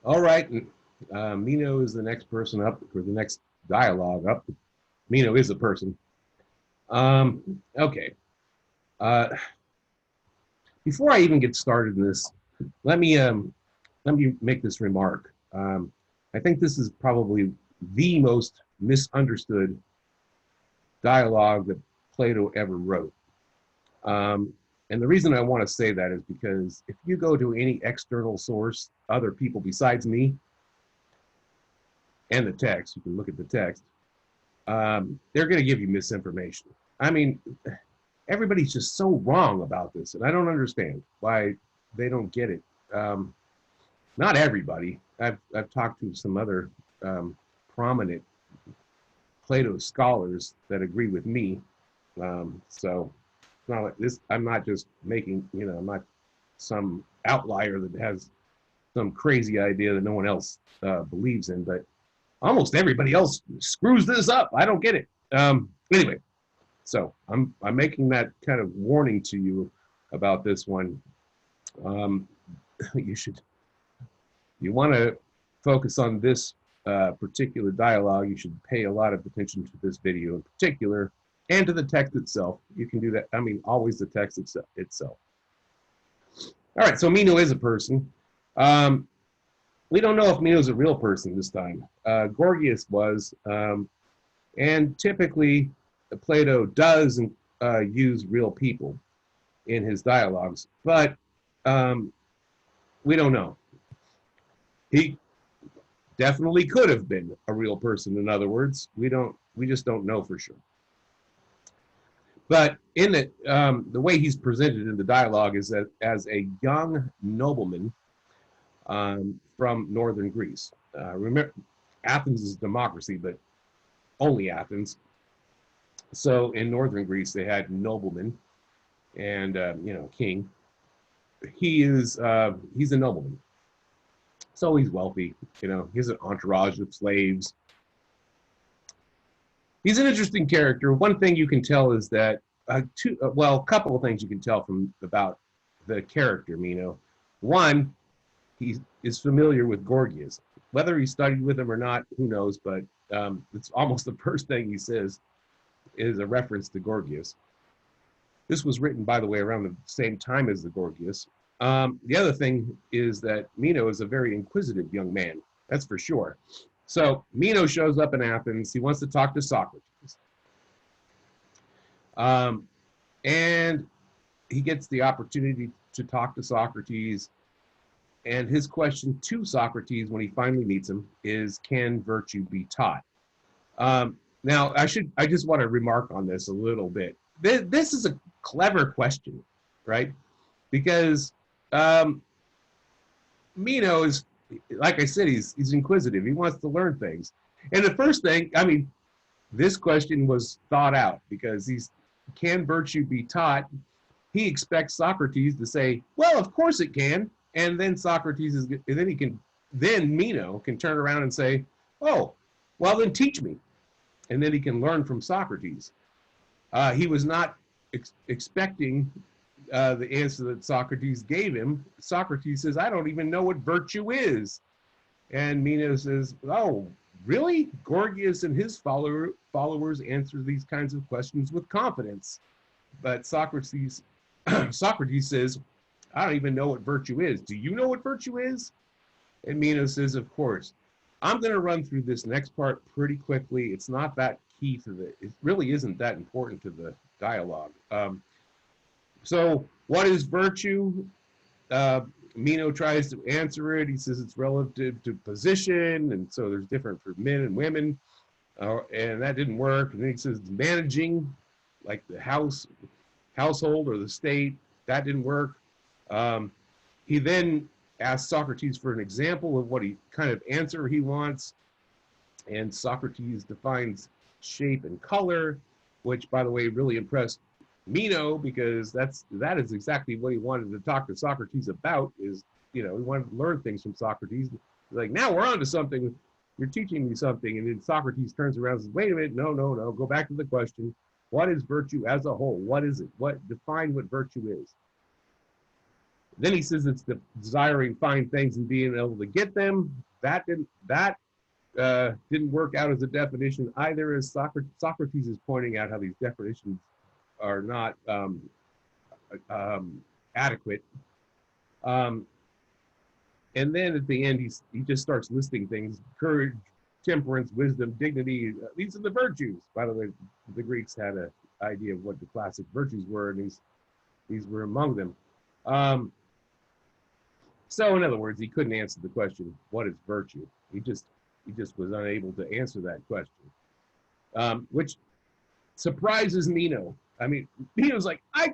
All right. Meno is the next person up, or the next dialogue up. Meno is a person. Okay. Uh, Before I even get started in this, let me make this remark. I think this is probably the most misunderstood dialogue that Plato ever wrote. Um, and the reason I want to say that is because if you go to any external source, other people besides me and the text, you can look at the text, they're going to give you misinformation. I mean, everybody's just so wrong about this, and I don't understand why they don't get it. Not everybody. I've talked to some other prominent Plato scholars that agree with me. So it's not like this. I'm not just making, I'm not some outlier that has some crazy idea that no one else believes in, but almost everybody else screws this up. I don't get it. Anyway, so I'm making that kind of warning to you about this one. Um, you want to focus on this particular dialogue. You should pay a lot of attention to this video in particular and to the text itself. You can do that. I mean, always the text itself. All right, so Meno is a person. We don't know if Meno is a real person this time. Gorgias was, and typically Plato does use real people in his dialogues, but we don't know. He definitely could have been a real person. In other words, we just don't know for sure. But in the way he's presented in the dialogue is that as a young nobleman from northern Greece. Remember, Athens is democracy, but only Athens. So in northern Greece, they had noblemen and king. He's a nobleman, so he's wealthy. He has an entourage of slaves. He's an interesting character. One thing you can tell is that a couple of things you can tell about the character Meno. One, he is familiar with Gorgias. Whether he studied with him or not, who knows? But it's almost the first thing he says is a reference to Gorgias. This was written, by the way, around the same time as the Gorgias. The other thing is that Meno is a very inquisitive young man. That's for sure. So Meno shows up in Athens. He wants to talk to Socrates. And he gets the opportunity to talk to Socrates. And his question to Socrates when he finally meets him is, can virtue be taught? Now, I just want to remark on this a little bit. This is a clever question, right? Because Meno is, like I said, he's inquisitive. He wants to learn things. And the first thing, I mean, this question was thought out because can virtue be taught? He expects Socrates to say, well, of course it can. And then then Meno can turn around and say, oh, well, then teach me. And then he can learn from Socrates. He was not expecting the answer that Socrates gave him. Socrates says, I don't even know what virtue is. And Meno says, oh, really? Gorgias and his followers answer these kinds of questions with confidence. But Socrates says, I don't even know what virtue is. Do you know what virtue is? And Meno says, of course. I'm going to run through this next part pretty quickly. It's not that key to it really isn't that important to the dialogue. So what is virtue? Meno tries to answer it. He says it's relative to position, and so there's different for men and women, and that didn't work. And then he says managing, like the household or the state, that didn't work. He then asks Socrates for an example of what kind of answer he wants, and Socrates defines shape and color, which, by the way, really impressed Meno because that is exactly what he wanted to talk to Socrates about. He wanted to learn things from Socrates. He's like, now we're on to something. You're teaching me something, and then Socrates turns around and says, wait a minute, no, go back to the question. What is virtue as a whole? What is it? Define what virtue is. Then he says it's the desiring fine things and being able to get them. That didn't work out as a definition either, as Socrates is pointing out how these definitions are not adequate. Um, and then at the end, he just starts listing things: courage, temperance, wisdom, dignity. These are the virtues. By the way, the Greeks had an idea of what the classic virtues were, and these were among them. Um, so, in other words, he couldn't answer the question, "What is virtue?" He just was unable to answer that question, which surprises Meno. I mean, Meno's like, I've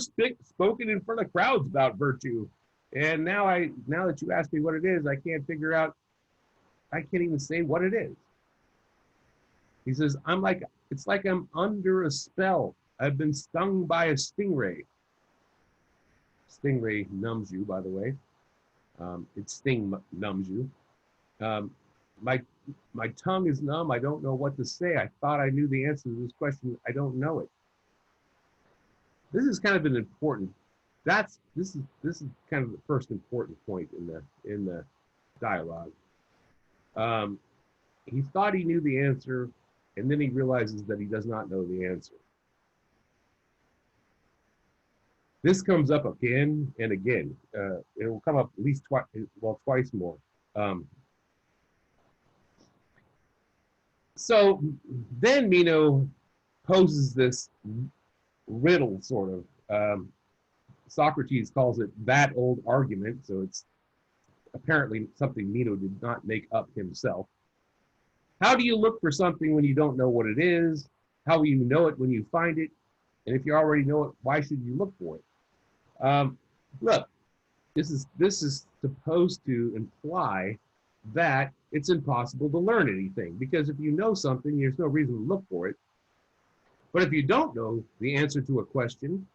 spoken in front of crowds about virtue, and now that you ask me what it is, I can't figure out. I can't even say what it is. He says, it's like I'm under a spell. I've been stung by a stingray. Stingray numbs you, by the way. Sting numbs you. Um, my my tongue is numb. I don't know what to say. I thought I knew the answer to this question. I don't know it. This is kind of an important. This is kind of the first important point in the dialogue. Um, he thought he knew the answer, and then he realizes that he does not know the answer. This comes up again and again. It will come up at least twice more. Um, so then Meno poses this riddle, sort of. Socrates calls it that old argument, so it's apparently something Meno did not make up himself. How do you look for something when you don't know what it is? How will you know it when you find it? And if you already know it, why should you look for it? Look, this is supposed to imply that it's impossible to learn anything, because if you know something, there's no reason to look for it. But if you don't know the answer to a question,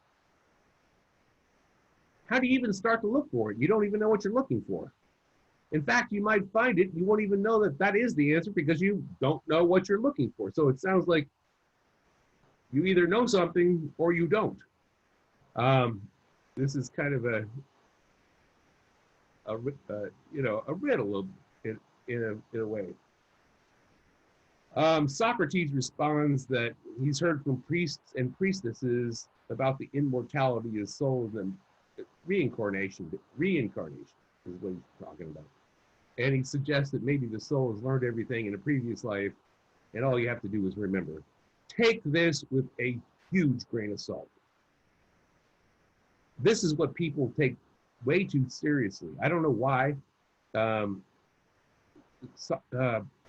how do you even start to look for it? You don't even know what you're looking for. In fact, you might find it, you won't even know that that is the answer because you don't know what you're looking for. So it sounds like you either know something or you don't. This is kind of a riddle in a way. Socrates responds that he's heard from priests and priestesses about the immortality of souls and reincarnation. Reincarnation is what he's talking about. And he suggests that maybe the soul has learned everything in a previous life, and all you have to do is remember. Take this with a huge grain of salt. This is what people take way too seriously. I don't know why.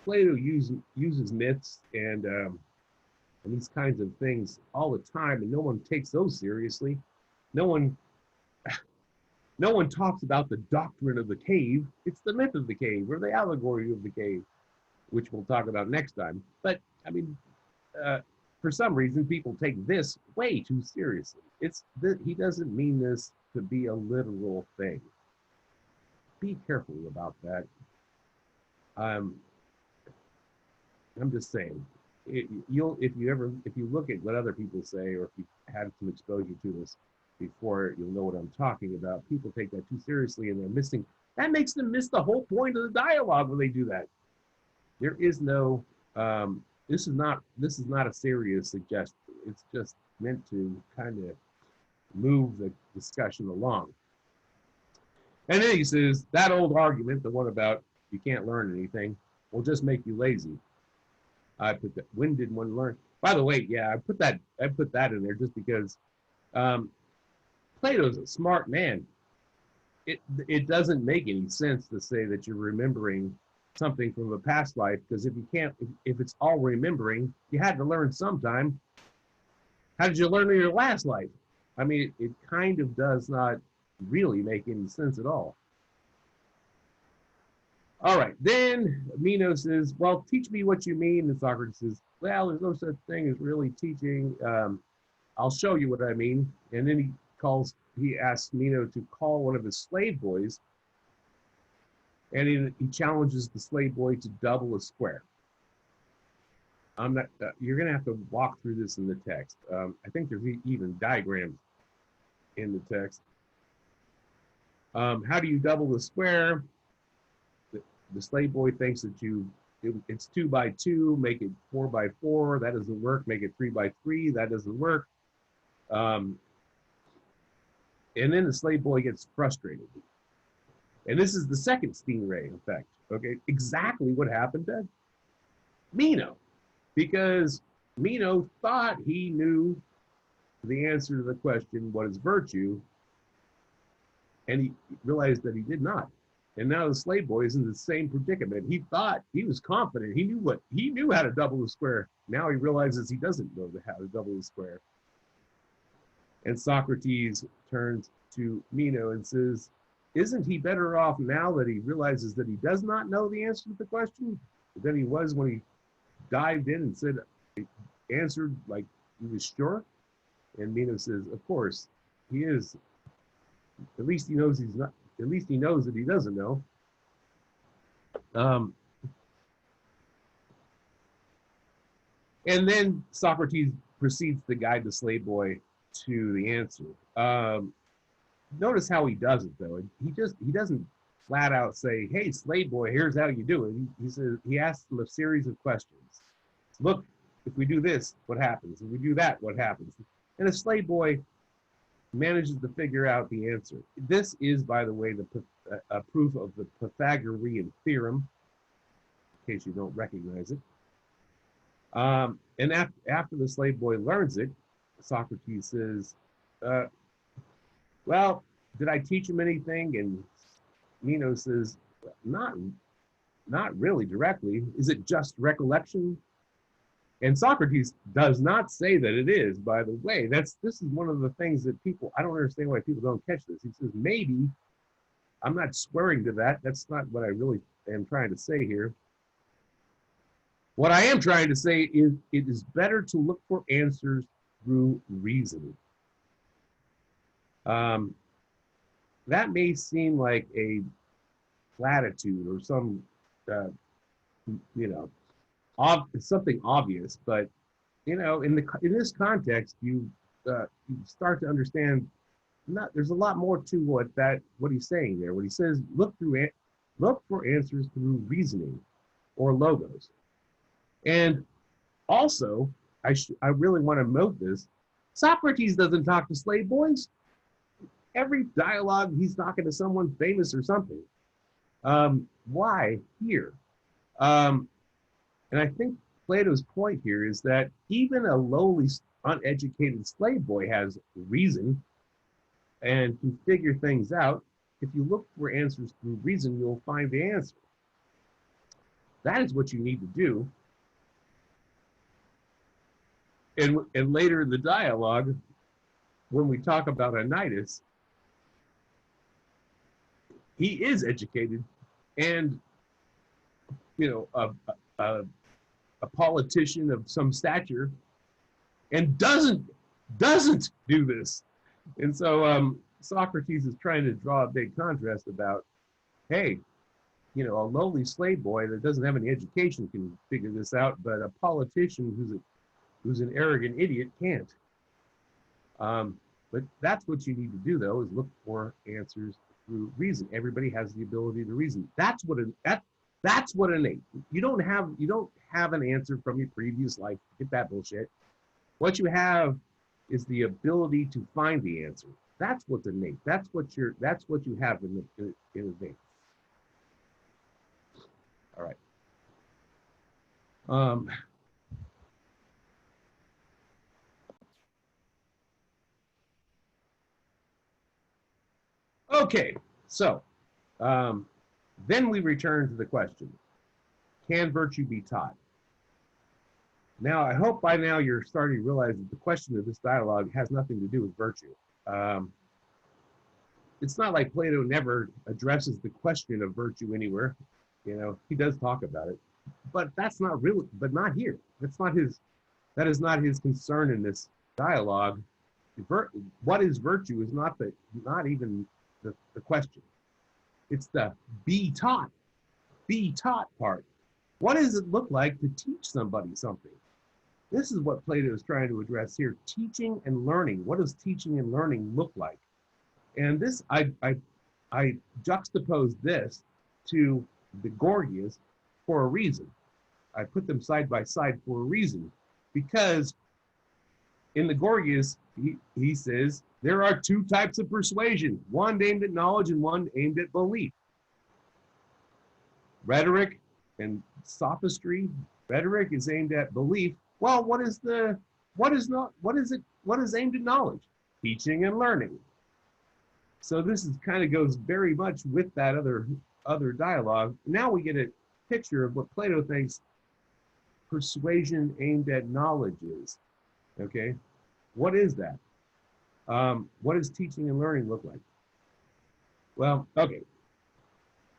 Plato uses myths and these kinds of things all the time, and no one takes those seriously. No one talks about the doctrine of the cave. It's the myth of the cave or the allegory of the cave, which we'll talk about next time. But I mean, for some reason, people take this way too seriously. He doesn't mean this to be a literal thing. Be careful about that. I'm just saying, if you look at what other people say, or if you had some exposure to this before, you'll know what I'm talking about. People take that too seriously, and that makes them miss the whole point of the dialogue when they do that. There is no, this is not a serious suggestion. It's just meant to kind of move the discussion along. And then he says, that old argument, the one about you can't learn anything, will just make you lazy. I put that. When did one learn? By the way, yeah, I put that in there just because Plato's a smart man. It doesn't make any sense to say that you're remembering something from a past life, because if it's all remembering, you had to learn sometime. How did you learn in your last life? I mean, it kind of does not really make any sense at all. All right, then Meno says, well, teach me what you mean. And Socrates says, well, there's no such thing as really teaching. I'll show you what I mean. And then he asks Meno to call one of his slave boys, and he challenges the slave boy to double a square. You're going to have to walk through this in the text. I think there's even diagrams in the text. How do you double the square? The slave boy thinks that it's 2 by 2, make it 4 by 4. That doesn't work. Make it 3 by 3. That doesn't work. Um, and then the slave boy gets frustrated. And this is the second stingray effect. Okay, exactly what happened to Meno, because Meno thought he knew the answer to the question, what is virtue? And he realized that he did not. And now the slave boy is in the same predicament. He thought he was confident. He knew how to double the square. Now he realizes he doesn't know how to double the square. And Socrates turns to Meno and says, isn't he better off now that he realizes that he does not know the answer to the question than he was when he dived in and said, answered like he was sure? And Meno says, of course, he is. At least he knows he's not. At least he knows that he doesn't know. And then Socrates proceeds to guide the slave boy to the answer. Notice how he does it, though. He doesn't flat out say, "Hey, slave boy, here's how you do it." He says he asks him a series of questions. Look, if we do this, what happens? If we do that, what happens? And the slave boy manages to figure out the answer. This is, by the way, a proof of the Pythagorean theorem, in case you don't recognize it. And after the slave boy learns it, Socrates says, well, did I teach him anything? And Meno says, not really directly. Is it just recollection? And Socrates does not say that it is, by the way. This is one of the things that I don't understand why people don't catch this. He says, maybe, I'm not swearing to that. That's not what I really am trying to say here. What I am trying to say is it is better to look for answers through reasoning. That may seem like a platitude or some, something obvious, but in this context, you start to understand. There's a lot more to what he's saying there. What he says, look for answers through reasoning or logos. And also, I really want to note this: Socrates doesn't talk to slave boys. Every dialogue, he's talking to someone famous or something. Why here? And I think Plato's point here is that even a lowly, uneducated slave boy has reason and can figure things out. If you look for answers through reason, you'll find the answer. That is what you need to do. And later in the dialogue, when we talk about Anitus, he is educated and, a politician of some stature, and doesn't do this. And so Socrates is trying to draw a big contrast about, hey, a lowly slave boy that doesn't have any education can figure this out, but a politician who's an arrogant idiot can't. But that's what you need to do, though, is look for answers through reason. Everybody has the ability to reason. That's what innate. You don't have an answer from your previous life. Get that bullshit. What you have is the ability to find the answer. That's what's innate. That's what you have in advance. All right. Okay, so then we return to the question, can virtue be taught? Now, I hope by now you're starting to realize that the question of this dialogue has nothing to do with virtue. It's not like Plato never addresses the question of virtue anywhere. He does talk about it, but not here. That is not his concern in this dialogue. What is virtue is not even the question. It's the be taught part. What does it look like to teach somebody something? This is what Plato is trying to address here: teaching and learning. What does teaching and learning look like? And this, I I juxtaposed this to the Gorgias for a reason. I put them side by side for a reason, because in the Gorgias, he says there are two types of persuasion, one aimed at knowledge and one aimed at belief. Rhetoric and sophistry. Rhetoric is aimed at belief. Well, what is aimed at knowledge? Teaching and learning. So this is kind of goes very much with that other dialogue. Now we get a picture of what Plato thinks persuasion aimed at knowledge is. Okay, what is that? What does teaching and learning look like? Well, okay,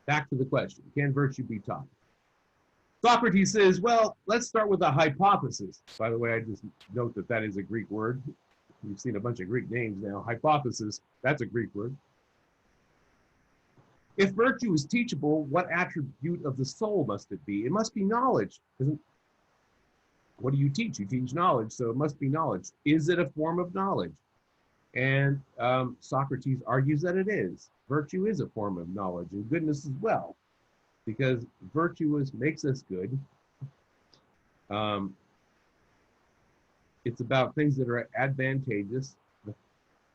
back to the question, can virtue be taught? Socrates says, well, let's start with a hypothesis. By the way, I just note that that is a Greek word. You've seen a bunch of Greek names now. Hypothesis, that's a Greek word. If virtue is teachable, what attribute of the soul must it be? It must be knowledge. What do you teach? You teach knowledge, so it must be knowledge. Is it a form of knowledge? And Socrates argues that it is. Virtue is a form of knowledge, and goodness as well, because virtue makes us good. It's about things that are advantageous.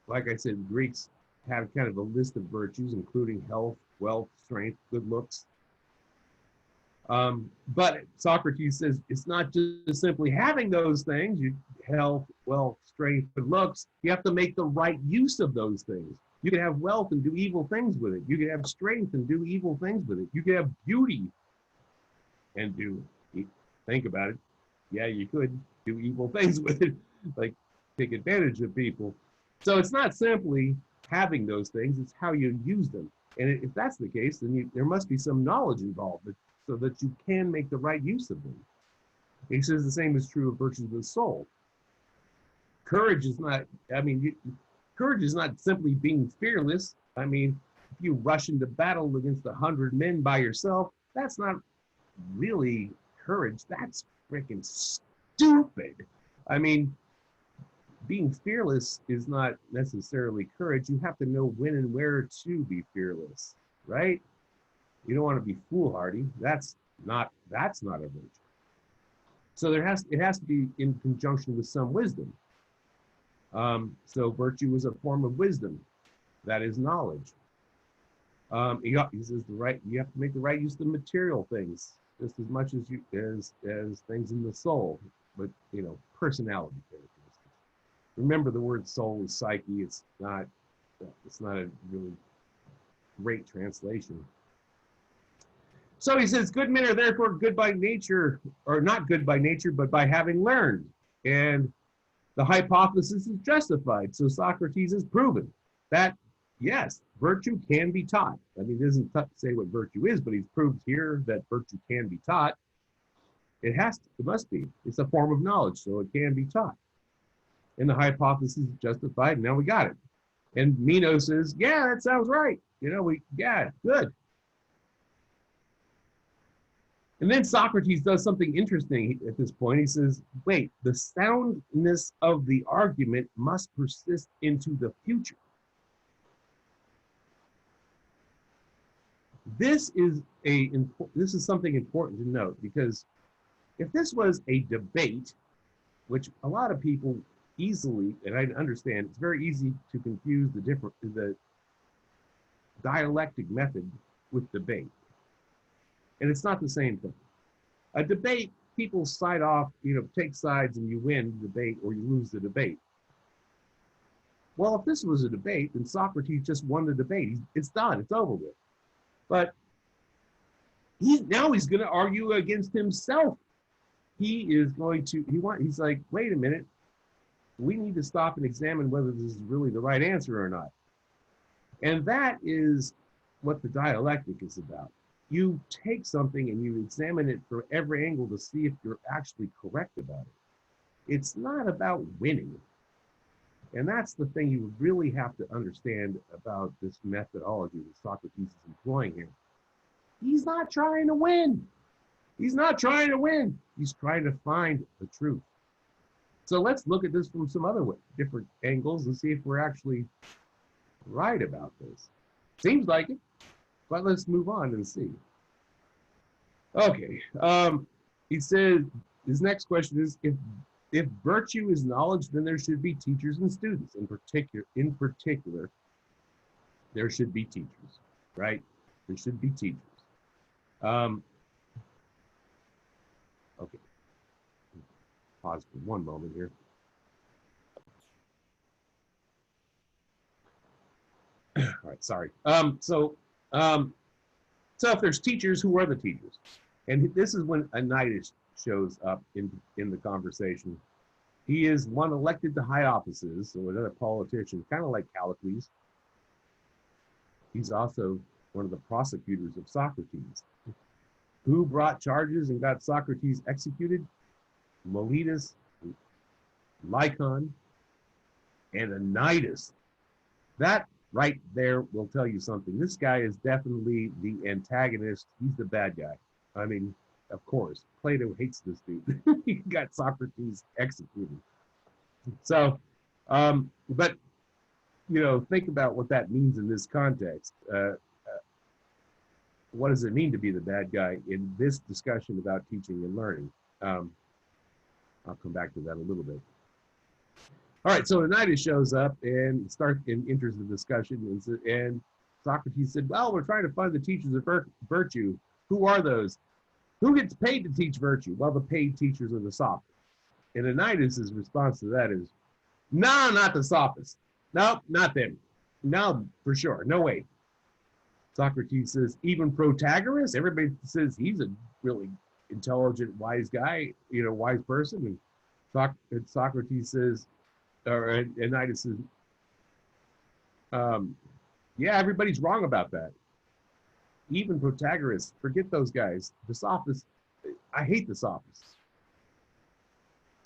Like I said, Greeks have kind of a list of virtues, including health, wealth, strength, good looks. But Socrates says it's not just simply having those things, health, wealth, strength, good looks. You have to make the right use of those things. You can have wealth and do evil things with it. You can have strength and do evil things with it. You can have beauty and think about it. Yeah, you could do evil things with it, like take advantage of people. So it's not simply having those things, it's how you use them. And if that's the case, then there must be some knowledge involved so that you can make the right use of them. He says the same is true of virtues of the soul. Courage is not, courage is not simply being fearless. I mean, if you rush into battle against 100 men by yourself, that's not really courage. That's freaking stupid. I mean, being fearless is not necessarily courage. You have to know when and where to be fearless, right? You don't want to be foolhardy. That's not a virtue. So it has to be in conjunction with some wisdom. So virtue is a form of wisdom. That is knowledge. He says you have to make the right use of material things just as much as things in the soul, but personality characteristics. Remember, the word soul is psyche. It's not a really great translation. So he says, good men are therefore good by nature, or not good by nature, but by having learned. And the hypothesis is justified. So Socrates has proven that, yes, virtue can be taught. I mean, he doesn't say what virtue is, but he's proved here that virtue can be taught. It must be. It's a form of knowledge, so it can be taught. And the hypothesis is justified. Now we got it. And Meno says, yeah, that sounds right. Good. And then Socrates does something interesting at this point. He says, wait, the soundness of the argument must persist into the future. This is something important to note, because if this was a debate, which a lot of people easily, and I understand, it's very easy to confuse the dialectic method with debate. And it's not the same thing. A debate, people side off, take sides and you win the debate or you lose the debate. Well, if this was a debate, then Socrates just won the debate. It's done, it's over with. But he's going to argue against himself. He's like, wait a minute, we need to stop and examine whether this is really the right answer or not. And that is what the dialectic is about. You take something and you examine it from every angle to see if you're actually correct about it. It's not about winning. And that's the thing you really have to understand about this methodology that Socrates is employing here. He's not trying to win. He's not trying to win. He's trying to find the truth. So let's look at this from some other different angles and see if we're actually right about this. Seems like it, but let's move on and see. Okay. He said his next question is if virtue is knowledge, then there should be teachers and students. In particular, there should be teachers, right? There should be teachers. Okay. Pause for one moment here. All right, sorry. So if there's teachers, who are the teachers? And this is when Anitis shows up in the conversation. He is one elected to high offices, so another politician, kind of like Callicles. He's also one of the prosecutors of Socrates. Who brought charges and got Socrates executed? Meletus, Lycon, and Anitis. That right there will tell you something. This guy is definitely the antagonist. He's the bad guy. I mean, of course, Plato hates this dude. He got Socrates executed. So, but, you know, think about what that means in this context. What does it mean to be the bad guy in this discussion about teaching and learning? I'll come back to that a little bit. All right, so Anitis shows up and enters the discussion, and Socrates said, well, we're trying to find the teachers of virtue. Who are those? Who gets paid to teach virtue? Well, the paid teachers are the sophists. And Anitis' response to that is, no, not the sophists. No, not them. No, for sure. No way. Socrates says, even Protagoras? Everybody says he's a really intelligent, wise guy, you know, wise person. And Socrates says, or Anitis says, yeah, everybody's wrong about that. Even Protagoras, forget those guys. The sophists, I hate the sophists.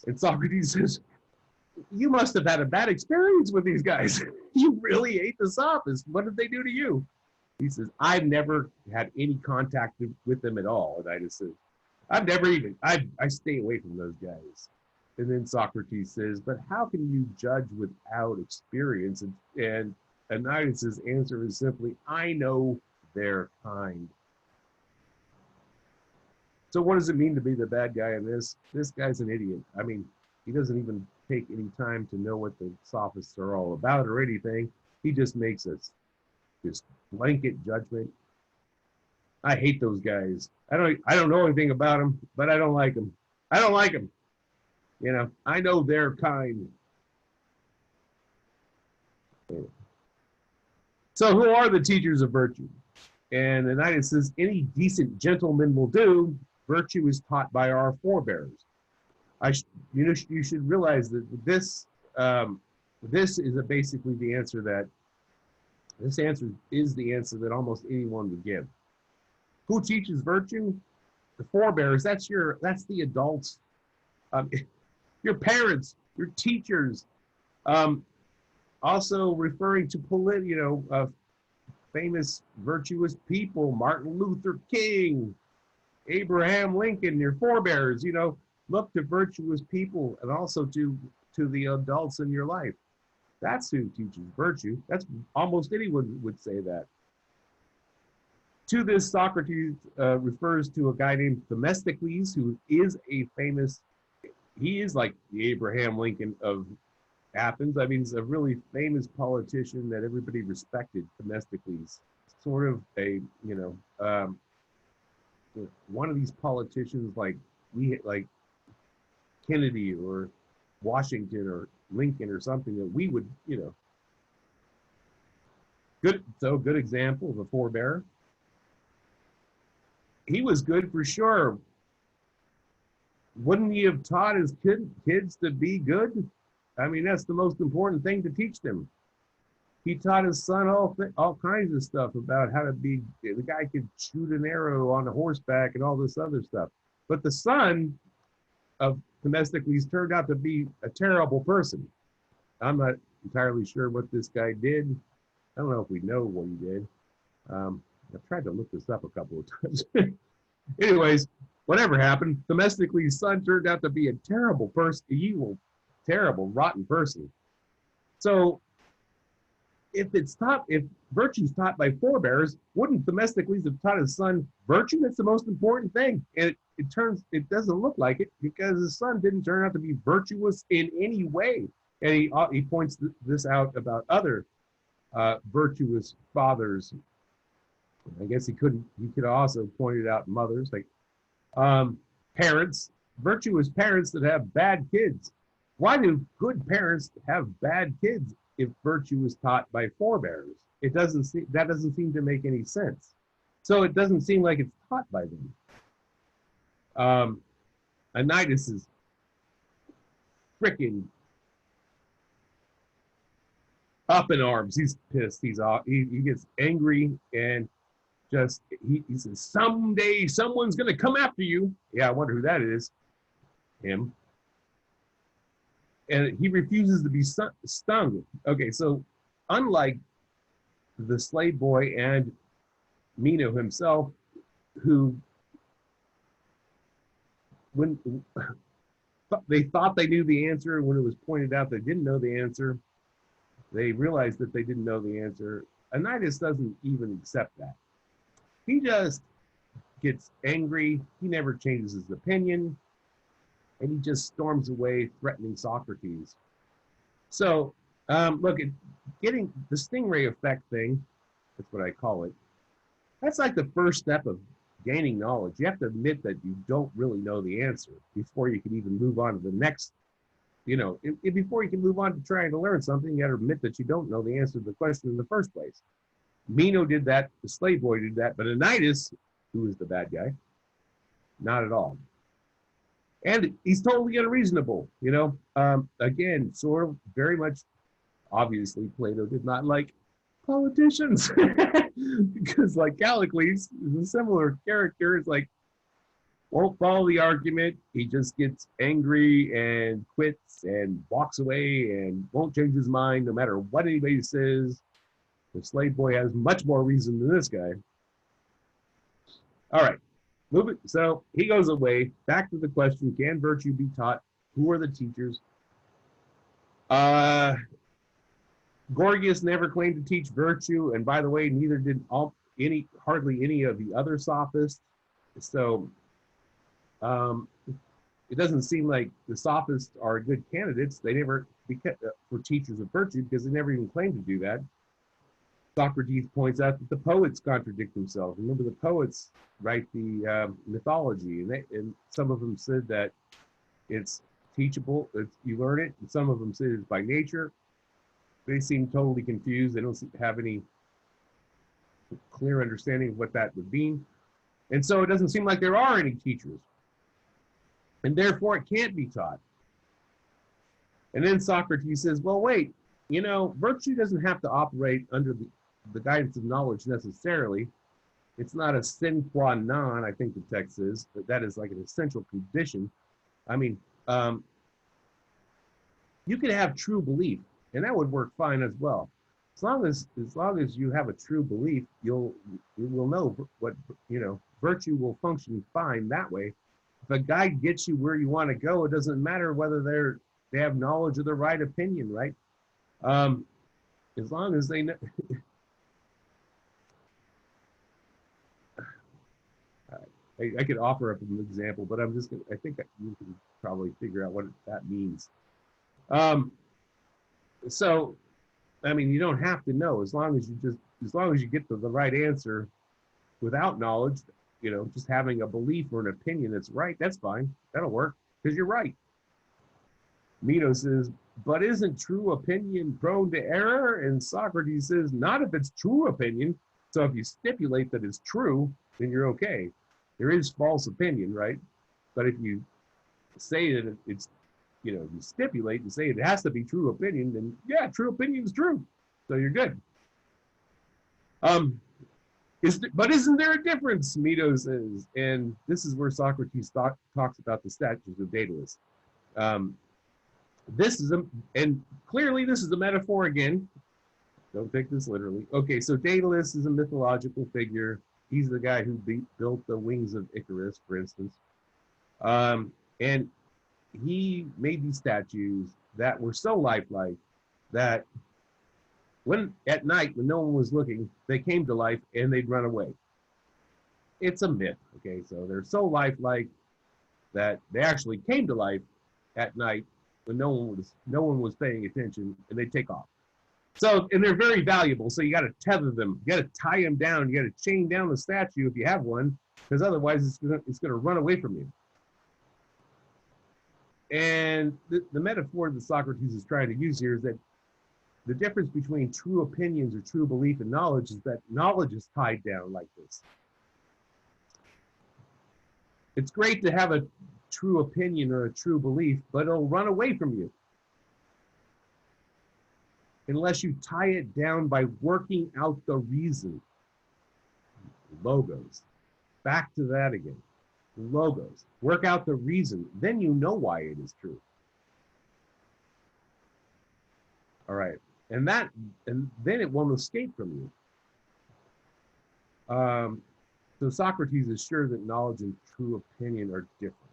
And Socrates says, you must have had a bad experience with these guys. You really hate the sophists. What did they do to you? He says, I've never had any contact with them at all. And I just said, I stay away from those guys. And then Socrates says, but how can you judge without experience? And Anitis' answer is simply, I know their kind. So what does it mean to be the bad guy in this? This guy's an idiot. I mean, he doesn't even take any time to know what the sophists are all about or anything. He just makes this blanket judgment. I hate those guys. I don't know anything about them, but I don't like them. I don't like them. You know, I know their kind. So who are the teachers of virtue? And Anitis says, any decent gentleman will do. Virtue is taught by our forebears. You should realize that this is basically the answer that this answer is the answer that almost anyone would give. Who teaches virtue? The forebears. That's the adults, your parents, your teachers. Also referring to famous virtuous people, Martin Luther King, Abraham Lincoln, your forebears. You know, look to virtuous people and also to the adults in your life. That's who teaches virtue. That's almost anyone would say that. To this, Socrates refers to a guy named Themistocles, who is he is like the Abraham Lincoln of Athens. I mean, he's a really famous politician that everybody respected, Themistocles. Sort of a, one of these politicians like Kennedy or Washington or Lincoln or something that we would, good example of a forebearer. He was good for sure. Wouldn't he have taught his kids to be good? I mean, that's the most important thing to teach them. He taught his son all kinds of stuff about how to be, the guy could shoot an arrow on a horseback and all this other stuff. But the son of Themistocles turned out to be a terrible person. I'm not entirely sure what this guy did. I don't know if we know what he did. I've tried to look this up a couple of times. Anyways, whatever happened, Themistocles' son turned out to be a terrible person, evil, terrible, rotten person. So if virtue's taught by forebears, wouldn't Themistocles have taught his son virtue? That's the most important thing. And it doesn't look like it because his son didn't turn out to be virtuous in any way. And he points this out about other virtuous fathers. I guess he could also point it out mothers, like parents, virtuous parents that have bad kids. Why do good parents have bad kids if virtue is taught by forebears? That doesn't seem to make any sense. So it doesn't seem like it's taught by them. Anytus is freaking up in arms. He's pissed. He's off. He gets angry and he says, someday someone's gonna come after you. Yeah, I wonder who that is. Him. And he refuses to be stung. Okay, so unlike the slave boy and Meno himself, who when they thought they knew the answer, when it was pointed out they didn't know the answer, they realized that they didn't know the answer. Anytus doesn't even accept that. He just gets angry. He never changes his opinion. And he just storms away threatening Socrates. So look, getting the stingray effect thing, that's what I call it. That's like the first step of gaining knowledge. You have to admit that you don't really know the answer before you can even move on to the next, before you can move on to trying to learn something, you got to admit that you don't know the answer to the question in the first place. Meno did that, the slave boy did that, but Anytus, who is the bad guy, not at all. And he's totally unreasonable, again, sort of very much, obviously, Plato did not like politicians because like Callicles is a similar character. It's like, won't follow the argument. He just gets angry and quits and walks away and won't change his mind no matter what anybody says. The slave boy has much more reason than this guy. All right. So he goes away. Back to the question: can virtue be taught? Who are the teachers? Gorgias never claimed to teach virtue, and by the way, neither did hardly any of the other sophists. So it doesn't seem like the sophists are good candidates. They never were teachers of virtue because they never even claimed to do that. Socrates points out that the poets contradict themselves. Remember, the poets write the mythology, and some of them said that it's teachable, you learn it, and some of them said it's by nature. They seem totally confused. They don't have any clear understanding of what that would mean. And so it doesn't seem like there are any teachers. And therefore, it can't be taught. And then Socrates says, well, wait, virtue doesn't have to operate under the guidance of knowledge necessarily. It's not a sine qua non, I think the text is, but that is like an essential condition. I mean, you can have true belief, and that would work fine as well. As long as you have a true belief, you will know what, virtue will function fine that way. If a guide gets you where you want to go, it doesn't matter whether they have knowledge of the right opinion, right? As long as they know. I could offer up an example, but I think you can probably figure out what that means. So, I mean, you don't have to know as long as you get to the right answer without knowledge, just having a belief or an opinion that's right, that's fine. That'll work because you're right. Meno says, but isn't true opinion prone to error? And Socrates says, not if it's true opinion. So if you stipulate that it's true, then you're okay. There is false opinion, right? But if you say that it's, you stipulate and say it has to be true opinion, then yeah, true opinion is true. So you're good. But isn't there a difference, Meno says? And this is where Socrates talks about the statues of Daedalus. And clearly this is a metaphor again. Don't take this literally. Okay, so Daedalus is a mythological figure. He's the guy who built the wings of Icarus, for instance. And he made these statues that were so lifelike that When at night, when no one was looking, they came to life and they'd run away. It's a myth. Okay, so they're so lifelike that they actually came to life at night when no one was paying attention, and they take off. So, and they're very valuable. So you got to tether them, you got to tie them down, you got to chain down the statue if you have one, because otherwise it's gonna run away from you. And the metaphor that Socrates is trying to use here is that the difference between true opinions or true belief and knowledge is that knowledge is tied down like this. It's great to have a true opinion or a true belief, but it'll run away from you unless you tie it down by working out the reason. Logos. Back to that again. Logos. Work out the reason. Then you know why it is true. All right. And then it won't escape from you. So Socrates is sure that knowledge and true opinion are different.